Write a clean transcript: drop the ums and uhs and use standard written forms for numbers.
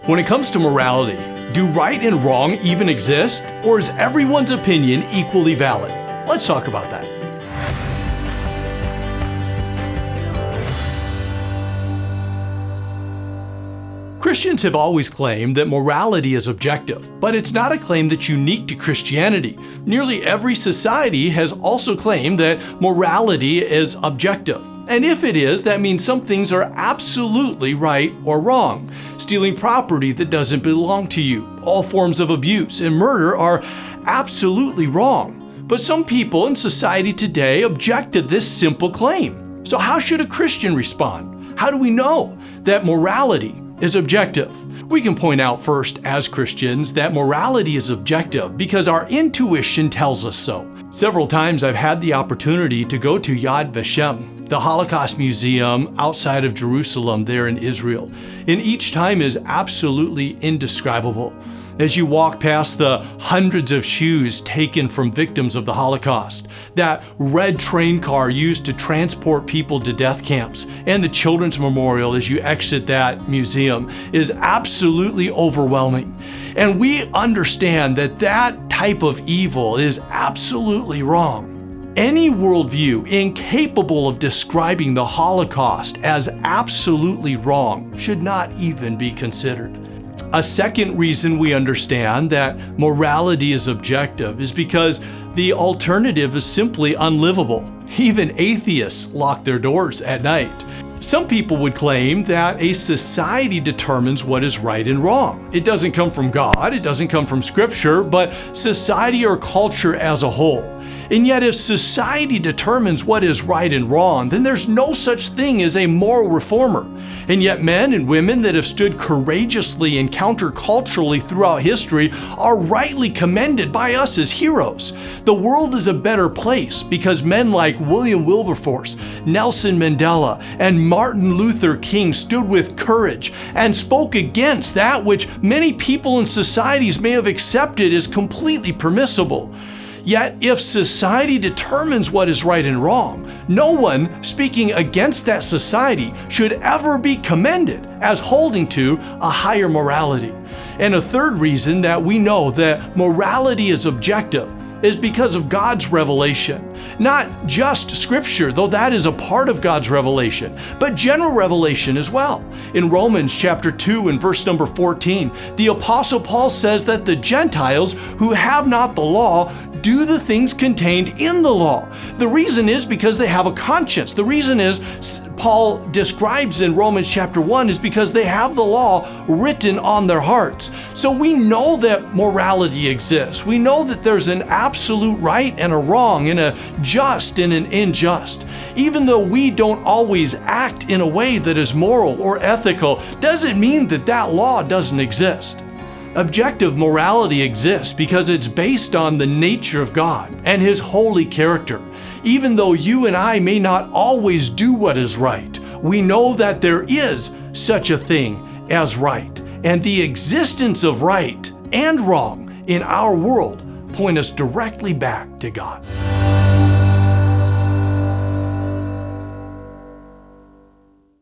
When it comes to morality, do right and wrong even exist, or is everyone's opinion equally valid? Let's talk about that. Christians have always claimed that morality is objective, but it's not a claim that's unique to Christianity. Nearly every society has also claimed that morality is objective. And if it is, that means some things are absolutely right or wrong. Stealing property that doesn't belong to you, all forms of abuse and murder are absolutely wrong. But some people in society today object to this simple claim. So how should a Christian respond? How do we know that morality is objective? We can point out first, as Christians, that morality is objective because our intuition tells us so. Several times I've had the opportunity to go to Yad Vashem, the Holocaust Museum outside of Jerusalem there in Israel, and each time is absolutely indescribable. As you walk past the hundreds of shoes taken from victims of the Holocaust, that red train car used to transport people to death camps, and the Children's Memorial as you exit that museum is absolutely overwhelming. And we understand that that type of evil is absolutely wrong. Any worldview incapable of describing the Holocaust as absolutely wrong should not even be considered. A second reason we understand that morality is objective is because the alternative is simply unlivable. Even atheists lock their doors at night. Some people would claim that a society determines what is right and wrong. It doesn't come from God, it doesn't come from Scripture, but society or culture as a whole. And yet if society determines what is right and wrong, then there's no such thing as a moral reformer. And yet men and women that have stood courageously and counterculturally throughout history are rightly commended by us as heroes. The world is a better place because men like William Wilberforce, Nelson Mandela, and Martin Luther King stood with courage and spoke against that which many people in societies may have accepted as completely permissible. Yet, if society determines what is right and wrong, no one speaking against that society should ever be commended as holding to a higher morality. And a third reason that we know that morality is objective is because of God's revelation. Not just Scripture, though that is a part of God's revelation, but general revelation as well. In Romans chapter 2 and verse number 14, the Apostle Paul says that the Gentiles who have not the law do the things contained in the law. The reason is because they have a conscience. The reason is, Paul describes in Romans chapter 1, is because they have the law written on their hearts. So we know that morality exists. We know that there's an absolute right and a wrong, and a just and an unjust. Even though we don't always act in a way that is moral or ethical, doesn't mean that that law doesn't exist. Objective morality exists because it's based on the nature of God and His holy character. Even though you and I may not always do what is right, we know that there is such a thing as right. And the existence of right and wrong in our world point us directly back to God.